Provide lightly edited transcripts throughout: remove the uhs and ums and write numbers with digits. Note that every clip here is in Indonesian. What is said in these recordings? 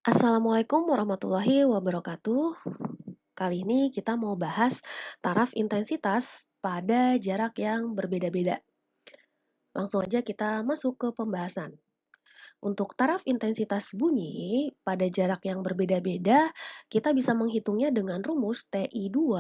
Assalamualaikum warahmatullahi wabarakatuh. Kali ini kita mau bahas taraf intensitas pada jarak yang berbeda-beda. Langsung aja kita masuk ke pembahasan. Untuk taraf intensitas bunyi pada jarak yang berbeda-beda, kita bisa menghitungnya dengan rumus TI2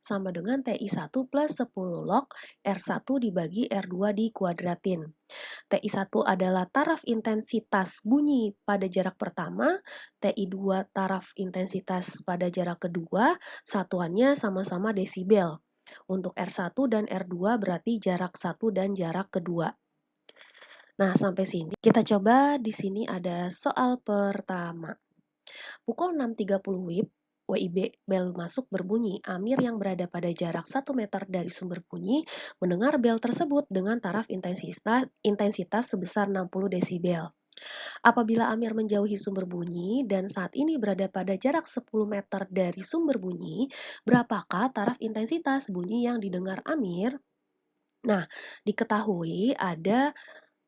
sama dengan TI1 plus 10 log R1 dibagi R2 dikuadratin. TI1 adalah taraf intensitas bunyi pada jarak pertama, TI2 taraf intensitas pada jarak kedua, satuannya sama-sama desibel. Untuk R1 dan R2 berarti jarak 1 dan jarak kedua. Nah, sampai sini kita coba di sini ada soal pertama. Pukul 6.30 WIB bel masuk berbunyi. Amir yang berada pada jarak 1 meter dari sumber bunyi mendengar bel tersebut dengan taraf intensitas sebesar 60 desibel. Apabila Amir menjauhi sumber bunyi dan saat ini berada pada jarak 10 meter dari sumber bunyi, berapakah taraf intensitas bunyi yang didengar Amir? Nah, diketahui ada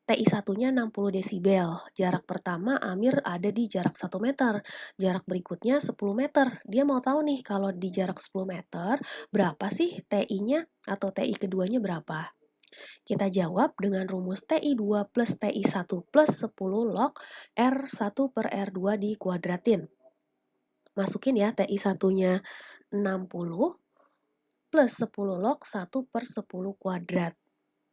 TI1-nya 60 desibel. Jarak pertama Amir ada di jarak 1 meter. Jarak berikutnya 10 meter. Dia mau tahu nih kalau di jarak 10 meter berapa sih TI-nya atau TI keduanya berapa? Kita jawab dengan rumus TI2 plus TI1 plus 10 log R1 per R2 dikuadratin. Masukin ya TI1-nya 60 plus 10 log 1 per 10 kuadrat.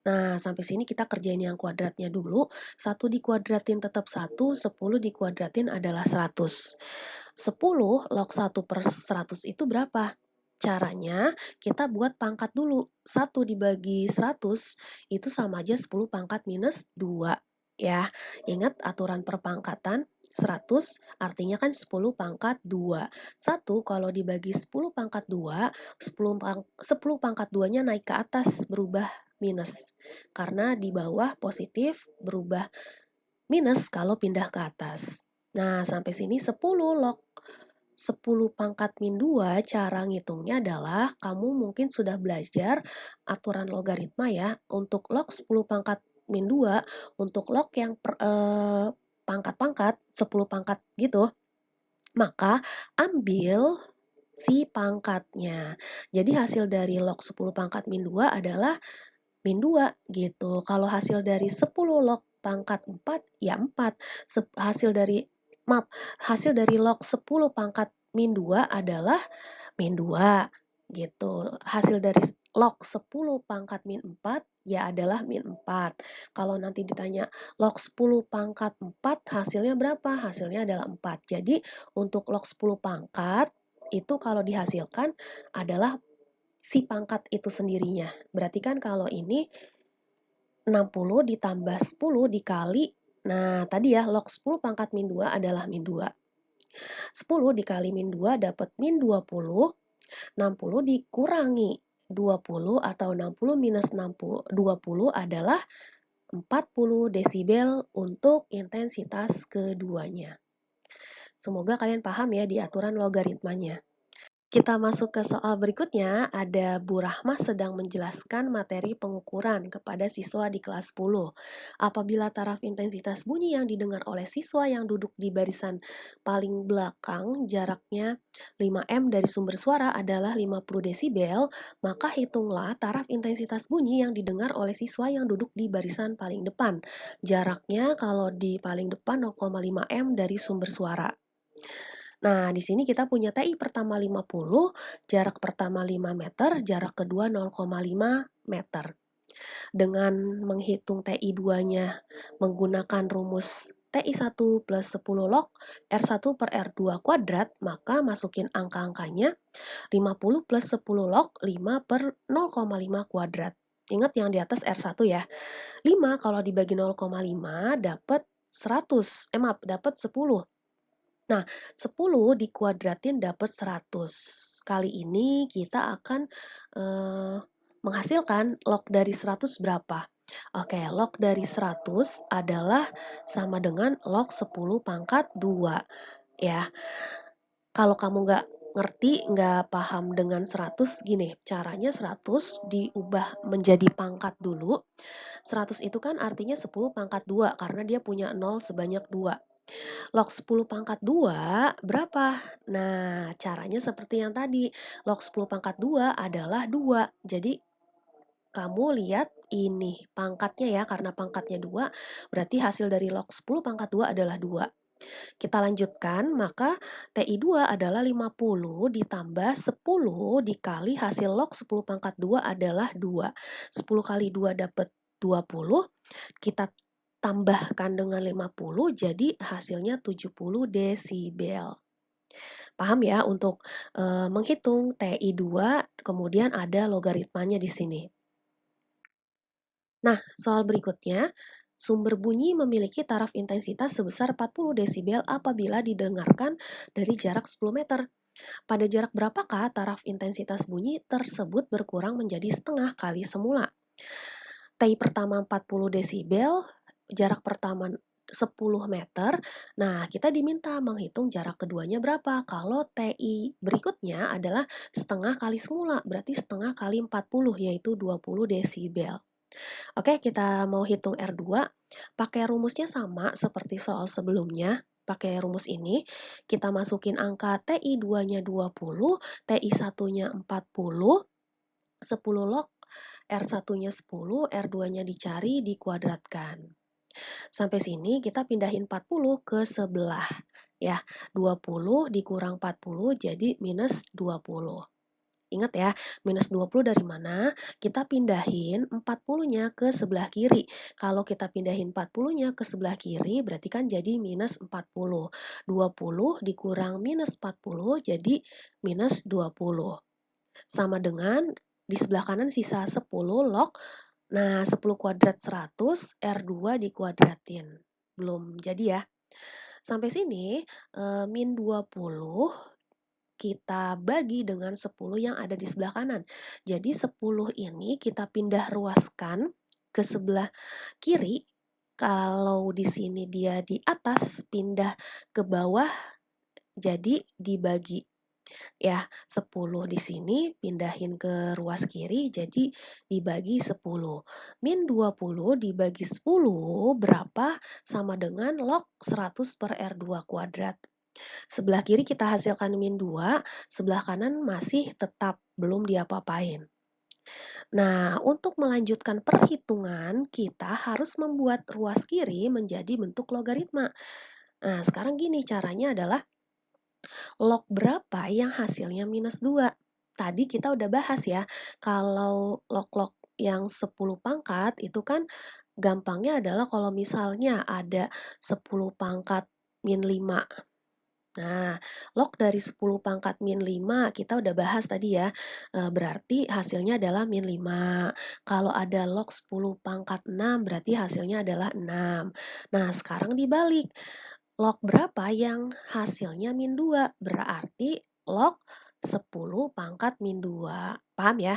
Nah, sampai sini kita kerjain yang kuadratnya dulu. 1 dikuadratin tetap 1, 10 dikuadratin adalah 100. 10 log 1 per 100 itu berapa? Caranya, kita buat pangkat dulu. 1 dibagi 100 itu sama aja 10 pangkat minus 2. Ya, ingat aturan perpangkatan 100 artinya kan 10 pangkat 2. 1 kalau dibagi 10 pangkat 2, 10 pangkat 2-nya naik ke atas berubah minus. Karena di bawah positif berubah minus kalau pindah ke atas. Nah, sampai sini 10 log 10 pangkat min 2, cara ngitungnya adalah kamu mungkin sudah belajar aturan logaritma ya. Untuk log 10 pangkat min 2, untuk log yang pangkat-pangkat, 10 pangkat gitu, maka ambil si pangkatnya. Jadi hasil dari log 10 pangkat min 2 adalah min 2 gitu. Kalau hasil dari 10 log pangkat 4 ya 4. Hasil dari log 10 pangkat min 2 adalah min 2 gitu. Hasil dari log 10 pangkat min 4 ya adalah min 4. Kalau nanti ditanya log 10 pangkat 4 hasilnya berapa? Hasilnya adalah 4. Jadi untuk log 10 pangkat itu kalau dihasilkan adalah si pangkat itu sendirinya. Berarti kan kalau ini 60 ditambah 10 dikali, nah tadi ya log 10 pangkat min 2 adalah min 2. 10 dikali min 2 dapat min 20, 60 dikurangi 20 atau 60 minus 60, 20 adalah 40 desibel untuk intensitas keduanya. Semoga kalian paham ya di aturan logaritmanya. Kita masuk ke soal berikutnya, ada Bu Rahmah sedang menjelaskan materi pengukuran kepada siswa di kelas 10. Apabila taraf intensitas bunyi yang didengar oleh siswa yang duduk di barisan paling belakang jaraknya 5M dari sumber suara adalah 50 desibel, maka hitunglah taraf intensitas bunyi yang didengar oleh siswa yang duduk di barisan paling depan. Jaraknya kalau di paling depan 0,5M dari sumber suara. Nah, di sini kita punya TI pertama 50, jarak pertama 5 meter, jarak kedua 0,5 meter. Dengan menghitung TI 2-nya menggunakan rumus TI1 plus 10 log R1 per R2 kuadrat, maka masukin angka-angkanya 50 plus 10 log 5 per 0,5 kuadrat. Ingat yang di atas R1 ya. 5 kalau dibagi 0,5 dapat 100, dapat 10. Nah, 10 dikuadratin dapat 100. Kali ini kita akan menghasilkan log dari 100 berapa? Oke, log dari 100 adalah sama dengan log 10 pangkat 2. Ya, kalau kamu nggak ngerti, nggak paham dengan 100, gini, caranya 100 diubah menjadi pangkat dulu. 100 itu kan artinya 10 pangkat 2, karena dia punya 0 sebanyak 2. Log 10 pangkat 2 berapa? Nah, caranya seperti yang tadi. Log 10 pangkat 2 adalah 2. Jadi, kamu lihat ini pangkatnya ya, karena pangkatnya 2, berarti hasil dari log 10 pangkat 2 adalah 2. Kita lanjutkan, maka TI2 adalah 50 ditambah 10 dikali hasil log 10 pangkat 2 adalah 2. 10 kali 2 dapat 20, kita tambahkan dengan 50, jadi hasilnya 70 desibel. Paham ya untuk menghitung TI2, kemudian ada logaritmanya di sini. Nah, soal berikutnya, sumber bunyi memiliki taraf intensitas sebesar 40 desibel apabila didengarkan dari jarak 10 meter. Pada jarak berapakah taraf intensitas bunyi tersebut berkurang menjadi setengah kali semula? TI pertama 40 desibel, jarak pertama 10 meter. Nah, kita diminta menghitung jarak keduanya berapa. Kalau TI berikutnya adalah setengah kali semula, berarti setengah kali 40, yaitu 20 desibel. Oke, kita mau hitung R2. Pakai rumusnya sama seperti soal sebelumnya. Pakai rumus ini, kita masukin angka TI2-nya 20, TI1-nya 40, 10 log, R1-nya 10, R2-nya dicari, dikuadratkan. Sampai sini kita pindahin 40 ke sebelah. Ya, 20 dikurang 40 jadi minus 20. Ingat ya, minus 20 dari mana? Kita pindahin 40-nya ke sebelah kiri. Kalau kita pindahin 40-nya ke sebelah kiri, berarti kan jadi minus 40. 20 dikurang minus 40 jadi minus 20. Sama dengan di sebelah kanan sisa 10 log. Nah, 10 kuadrat 100, R2 dikuadratin. Belum jadi ya. Sampai sini, min 20 kita bagi dengan 10 yang ada di sebelah kanan. Jadi 10 ini kita pindah ruaskan ke sebelah kiri. Kalau di sini dia di atas, pindah ke bawah, jadi dibagi. Ya, 10 di sini pindahin ke ruas kiri, jadi dibagi 10. Min 20 dibagi 10 berapa? Sama dengan log 100 per R2 kuadrat. Sebelah kiri kita hasilkan min 2, sebelah kanan masih tetap belum diapa-apain. Nah, untuk melanjutkan perhitungan, kita harus membuat ruas kiri menjadi bentuk logaritma. Nah, sekarang gini caranya adalah log berapa yang hasilnya minus 2? Tadi kita udah bahas ya, kalau log-log yang 10 pangkat itu kan gampangnya adalah kalau misalnya ada 10 pangkat min 5. Nah, log dari 10 pangkat min 5 kita udah bahas tadi ya, berarti hasilnya adalah min 5. Kalau ada log 10 pangkat 6 berarti hasilnya adalah 6. Nah, sekarang dibalik. Log berapa yang hasilnya min 2? Berarti log 10 pangkat min 2. Paham ya?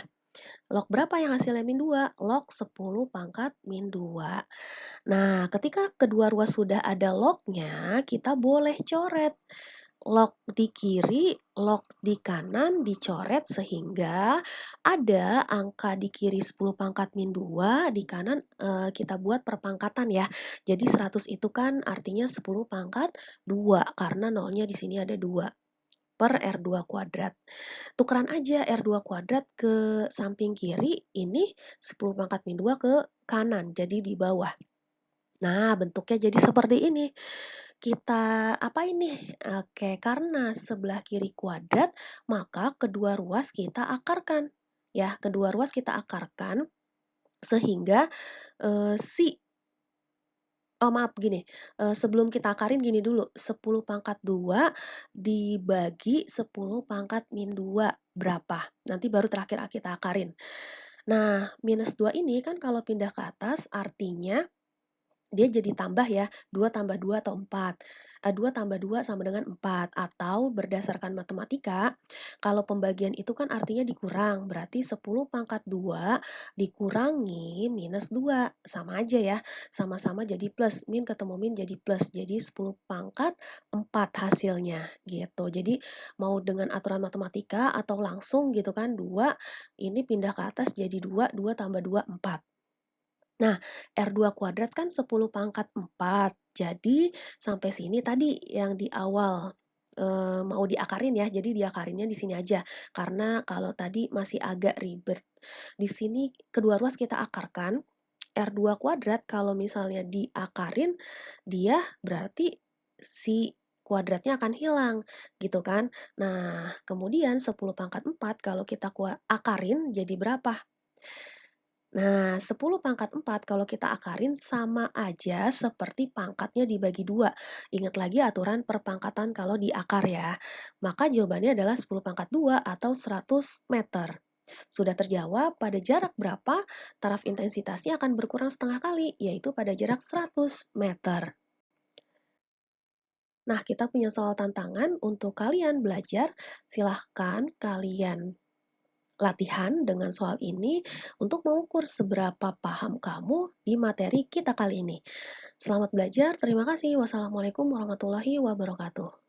Log berapa yang hasilnya min 2? Log 10 pangkat min 2. Nah, ketika kedua ruas sudah ada lognya, kita boleh coret. Log di kiri, log di kanan dicoret sehingga ada angka di kiri 10 pangkat min 2, di kanan kita buat perpangkatan ya. Jadi 100 itu kan artinya 10 pangkat 2 karena nolnya di sini ada 2 per R2 kuadrat. Tukeran aja R2 kuadrat ke samping kiri, ini 10 pangkat min 2 ke kanan, jadi di bawah. Nah, bentuknya jadi seperti ini. Kita apa ini? Oke, karena sebelah kiri kuadrat, maka kedua ruas kita akarkan. Ya, kedua ruas kita akarkan sehingga si maaf gini, sebelum kita akarin gini dulu, 10 pangkat 2 dibagi 10 pangkat min 2 berapa? Nanti baru terakhir kita akarin. Nah, minus 2 ini kan kalau pindah ke atas artinya dia jadi tambah ya, 2 tambah 2 atau 4. 2 tambah 2 sama dengan 4. Atau berdasarkan matematika, kalau pembagian itu kan artinya dikurang. Berarti 10 pangkat 2 dikurangi minus 2. Sama aja ya, sama-sama jadi plus. Min ketemu min jadi plus. Jadi 10 pangkat 4 hasilnya gitu. Jadi mau dengan aturan matematika atau langsung gitu kan, 2 ini pindah ke atas jadi 2, 2 tambah 2, 4. Nah, R2 kuadrat kan 10 pangkat 4. Jadi, sampai sini tadi yang di awal mau diakarin ya, jadi diakarinnya di sini aja. Karena kalau tadi masih agak ribet. Di sini kedua ruas kita akarkan, R2 kuadrat kalau misalnya diakarin, dia berarti si kuadratnya akan hilang, gitu kan. Nah, kemudian 10 pangkat 4 kalau kita akarin jadi berapa? Nah, 10 pangkat 4 kalau kita akarin sama aja seperti pangkatnya dibagi 2. Ingat lagi aturan perpangkatan kalau diakar ya. Maka jawabannya adalah 10 pangkat 2 atau 100 meter. Sudah terjawab pada jarak berapa taraf intensitasnya akan berkurang setengah kali, yaitu pada jarak 100 meter. Nah, kita punya soal tantangan untuk kalian belajar. Silahkan kalian latihan dengan soal ini untuk mengukur seberapa paham kamu di materi kita kali ini. Selamat belajar, terima kasih. Wassalamualaikum warahmatullahi wabarakatuh.